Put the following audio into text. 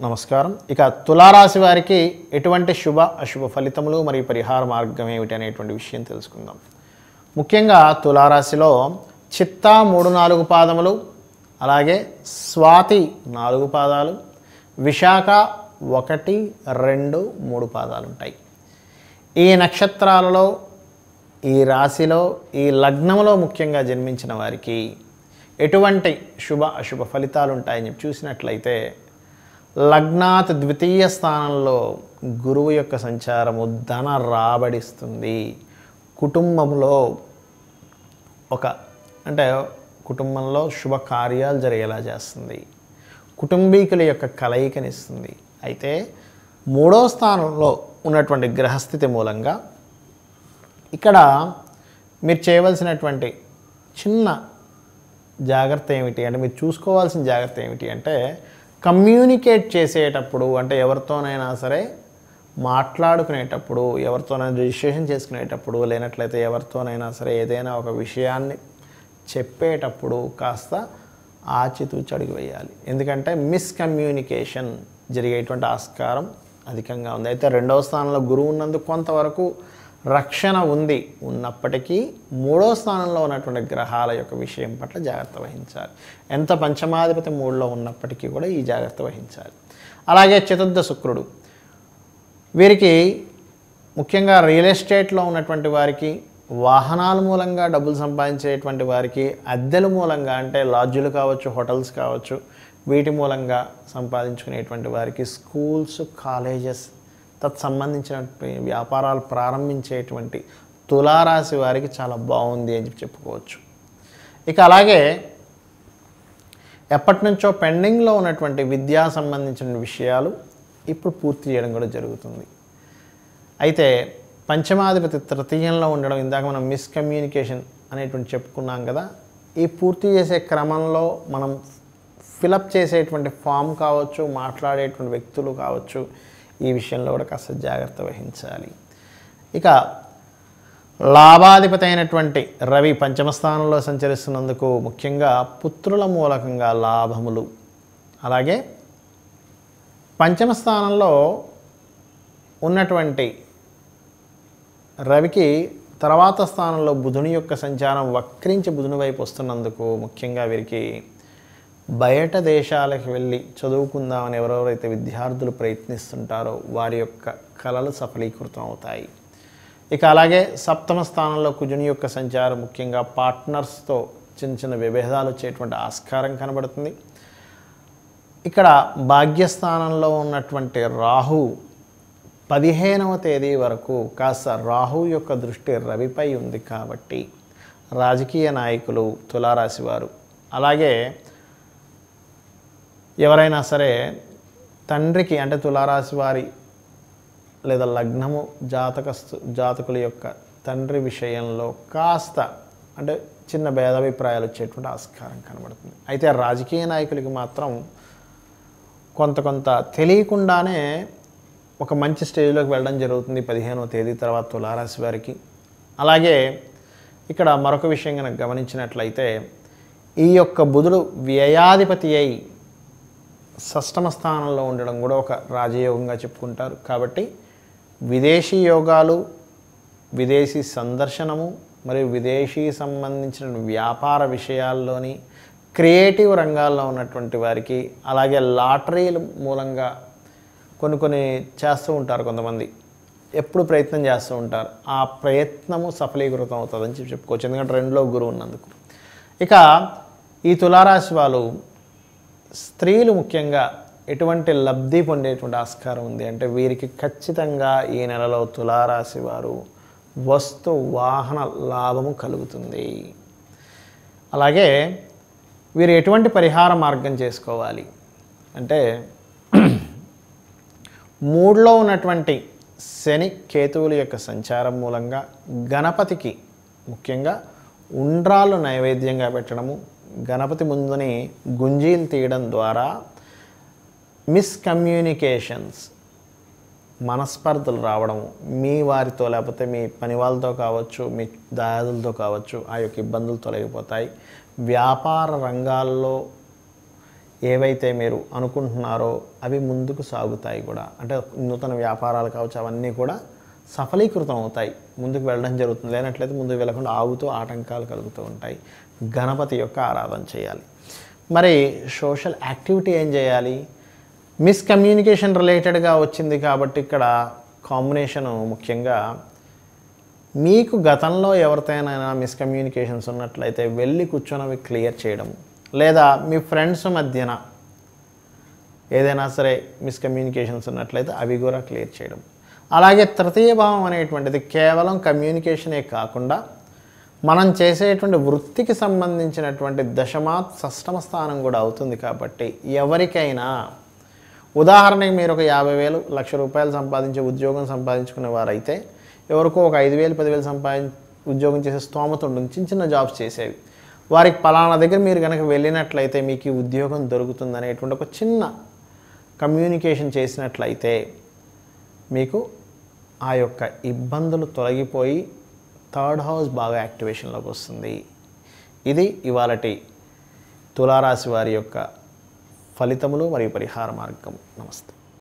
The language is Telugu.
నమస్కారం. ఇక తులారాశి వారికి ఎటువంటి శుభ అశుభ ఫలితములు మరియు పరిహార మార్గం ఏమిటి అనేటువంటి విషయం తెలుసుకుందాం. ముఖ్యంగా తులారాశిలో చిత్తా 3-4 పాదములు, అలాగే స్వాతి 4 పాదాలు, విశాఖ 1, 2, 3 పాదాలు ఉంటాయి. ఈ నక్షత్రాలలో, ఈ రాశిలో, ఈ లగ్నంలో ముఖ్యంగా జన్మించిన వారికి ఎటువంటి శుభ అశుభ ఫలితాలు ఉంటాయని చూసినట్లయితే, లగ్నాత్ ద్వితీయ స్థానంలో గురువు యొక్క సంచారము ధన రాబడిస్తుంది. కుటుంబంలో కుటుంబంలో శుభకార్యాలు జరిగేలా చేస్తుంది. కుటుంబీకుల యొక్క కలయికనిస్తుంది. అయితే 3వ స్థానంలో ఉన్నటువంటి గ్రహస్థితి మూలంగా ఇక్కడ మీరు చేయవలసినటువంటి చిన్న జాగ్రత్త ఏమిటి అంటే, మీరు చూసుకోవాల్సిన జాగ్రత్త ఏమిటి అంటే, కమ్యూనికేట్ చేసేటప్పుడు అంటే ఎవరితోనైనా సరే మాట్లాడుకునేటప్పుడు, ఎవరితోనైనా రిజిస్ట్రేషన్ చేసుకునేటప్పుడు, లేనట్లయితే ఎవరితోనైనా సరే ఏదైనా ఒక విషయాన్ని చెప్పేటప్పుడు కాస్త ఆచితూచి అడుగు వేయాలి. ఎందుకంటే మిస్కమ్యూనికేషన్ జరిగేటువంటి ఆస్కారం అధికంగా ఉంది. అయితే 2వ స్థానంలో గురువు ఉన్నందుకు కొంతవరకు రక్షణ ఉన్నప్పటికీ 3వ స్థానంలో ఉన్నటువంటి గ్రహాల యొక్క విషయం పట్ల జాగ్రత్త వహించాలి. ఎంత పంచమాధిపతి 3లో ఉన్నప్పటికీ కూడా ఈ జాగ్రత్త వహించాలి. అలాగే చతుర్థ శుక్రుడు, వీరికి ముఖ్యంగా రియల్ ఎస్టేట్లో ఉన్నటువంటి వారికి, వాహనాల మూలంగా డబ్బులు సంపాదించేటువంటి వారికి, అద్దెల మూలంగా అంటే లాడ్జులు కావచ్చు, హోటల్స్ కావచ్చు, వీటి మూలంగా సంపాదించుకునేటువంటి వారికి, స్కూల్స్, కాలేజెస్ తత్సంబంధించినటువంటి వ్యాపారాలు ప్రారంభించేటువంటి తులారాశి వారికి చాలా బాగుంది అని చెప్పుకోవచ్చు. ఇక అలాగే ఎప్పటి నుంచో పెండింగ్లో ఉన్నటువంటి విద్యా సంబంధించిన విషయాలు ఇప్పుడు పూర్తి చేయడం కూడా జరుగుతుంది. అయితే పంచమాధిపతి తృతీయంలో ఉండడం, ఇందాక మనం మిస్కమ్యూనికేషన్ అనేటువంటి చెప్పుకున్నాం కదా, ఈ పూర్తి చేసే క్రమంలో మనం ఫిలప్ చేసేటువంటి ఫామ్ కావచ్చు, మాట్లాడేటువంటి వ్యక్తులు కావచ్చు, ఈ విషయంలో కూడా కాస్త జాగ్రత్త వహించాలి. ఇక లాభాధిపతి అయినటువంటి రవి పంచమ స్థానంలో సంచరిస్తున్నందుకు ముఖ్యంగా పుత్రుల మూలకంగా లాభములు, అలాగే పంచమ స్థానంలో ఉన్నటువంటి రవికి తర్వాత స్థానంలో బుధుని యొక్క సంచారం వక్రించి బుధుని వైపు వస్తున్నందుకు ముఖ్యంగా వీరికి బయట దేశాలకు వెళ్ళి చదువుకుందామని ఎవరెవరైతే విద్యార్థులు ప్రయత్నిస్తుంటారో వారి యొక్క కలలు సఫలీకృతం అవుతాయి. ఇక అలాగే సప్తమ స్థానంలో కుజుని యొక్క సంచారం ముఖ్యంగా పార్ట్నర్స్తో చిన్న చిన్న విభేదాలు వచ్చేటువంటి ఆస్కారం కనబడుతుంది. ఇక్కడ భాగ్యస్థానంలో ఉన్నటువంటి రాహు 15వ తేదీ వరకు కాస్త రాహు యొక్క దృష్టి రవిపై ఉంది కాబట్టి రాజకీయ నాయకులు, తులారాశి వారు, అలాగే ఎవరైనా సరే తండ్రికి అంటే తులారాశి వారి లేదా లగ్నము జాతకుల యొక్క తండ్రి విషయంలో కాస్త అంటే చిన్న భేదాభిప్రాయాలు వచ్చేటువంటి ఆస్కారం కనబడుతుంది. అయితే రాజకీయ నాయకులకి మాత్రం కొంత తెలియకుండానే ఒక మంచి స్టేజ్లోకి వెళ్ళడం జరుగుతుంది 15వ తేదీ తర్వాత తులారాశి వారికి. అలాగే ఇక్కడ మరొక విషయం కనుక గమనించినట్లయితే, ఈ యొక్క బుధుడు వ్యయాధిపతి అయి షష్టమ స్థానంలో ఉండడం కూడా ఒక రాజయోగంగా చెప్పుకుంటారు. కాబట్టి విదేశీ యోగాలు, విదేశీ సందర్శనము మరియు విదేశీ సంబంధించిన వ్యాపార విషయాల్లోని, క్రియేటివ్ రంగాల్లో ఉన్నటువంటి వారికి, అలాగే లాటరీల మూలంగా కొన్ని చేస్తూ ఉంటారు కొంతమంది, ఎప్పుడు ప్రయత్నం చేస్తూ ఉంటారు, ఆ ప్రయత్నము సఫలీకృతం అవుతుందని చెప్పుకోవచ్చు. ఎందుకంటే 2లో గురువు ఉన్నందుకు. ఇక ఈ తులారాశి వాళ్ళు స్త్రీలు ముఖ్యంగా ఎటువంటి లబ్ధి పొందేటువంటి ఆస్కారం ఉంది అంటే, వీరికి ఖచ్చితంగా ఈ నెలలో తులారాశి వారు వస్తు వాహన లాభము కలుగుతుంది. అలాగే వీరు ఎటువంటి పరిహార మార్గం చేసుకోవాలి అంటే, 3లో ఉన్నటువంటి శని కేతువుల యొక్క సంచారం మూలంగా గణపతికి ముఖ్యంగా ఉండ్రాలు నైవేద్యంగా పెట్టడము, గణపతి ముందుని గుంజీలు తీయడం ద్వారా మిస్కమ్యూనికేషన్స్, మనస్పర్ధలు రావడము, మీ వారితో లేకపోతే మీ పని వాళ్ళతో కావచ్చు, మీ దాయాదులతో కావచ్చు, ఆ యొక్క ఇబ్బందులు తొలగిపోతాయి. వ్యాపార రంగాల్లో ఏవైతే మీరు అనుకుంటున్నారో అవి ముందుకు సాగుతాయి కూడా. అంటే నూతన వ్యాపారాలు కావచ్చు, అవన్నీ కూడా సఫలీకృతం అవుతాయి, ముందుకు వెళ్ళడం జరుగుతుంది. లేనట్లయితే ముందుకు వెళ్ళకుండా ఆగుతూ ఆటంకాలు కలుగుతూ ఉంటాయి. గణపతి యొక్క ఆరాధన చేయాలి. మరి సోషల్ యాక్టివిటీ ఏం చేయాలి? మిస్కమ్యూనికేషన్ రిలేటెడ్గా వచ్చింది కాబట్టి ఇక్కడ కాంబినేషను ముఖ్యంగా మీకు గతంలో ఎవరితోనైనా మిస్కమ్యూనికేషన్స్ ఉన్నట్లయితే వెళ్ళి కూర్చొని అవి క్లియర్ చేయడం, లేదా మీ ఫ్రెండ్స్ మధ్యన ఏదైనా సరే మిస్కమ్యూనికేషన్స్ ఉన్నట్లయితే అవి కూడా క్లియర్ చేయడం. అలాగే తృతీయ భావం అనేటువంటిది కేవలం కమ్యూనికేషనే కాకుండా మనం చేసేటువంటి వృత్తికి సంబంధించినటువంటి దశమాత్ షష్టమ స్థానం కూడా అవుతుంది. కాబట్టి ఎవరికైనా ఉదాహరణకి మీరు ఒక 50,000 లక్ష రూపాయలు సంపాదించే ఉద్యోగం సంపాదించుకునే వారైతే ఎవరికో ఒక 5,000 10,000 ఉద్యోగం చేసే స్తోమత ఉంటుంది, చిన్న చిన్న జాబ్స్ చేసేవి. వారికి పలానా దగ్గర మీరు కనుక వెళ్ళినట్లయితే మీకు ఈ ఉద్యోగం దొరుకుతుంది అనేటువంటి ఒక చిన్న కమ్యూనికేషన్ చేసినట్లయితే మీకు ఆ యొక్క ఇబ్బందులు తొలగిపోయి థర్డ్ హౌస్ బాగా యాక్టివేషన్లోకి వస్తుంది. ఇది ఇవాళటి తులారాశి వారి యొక్క ఫలితములు మరియు పరిహార మార్గం. నమస్తే.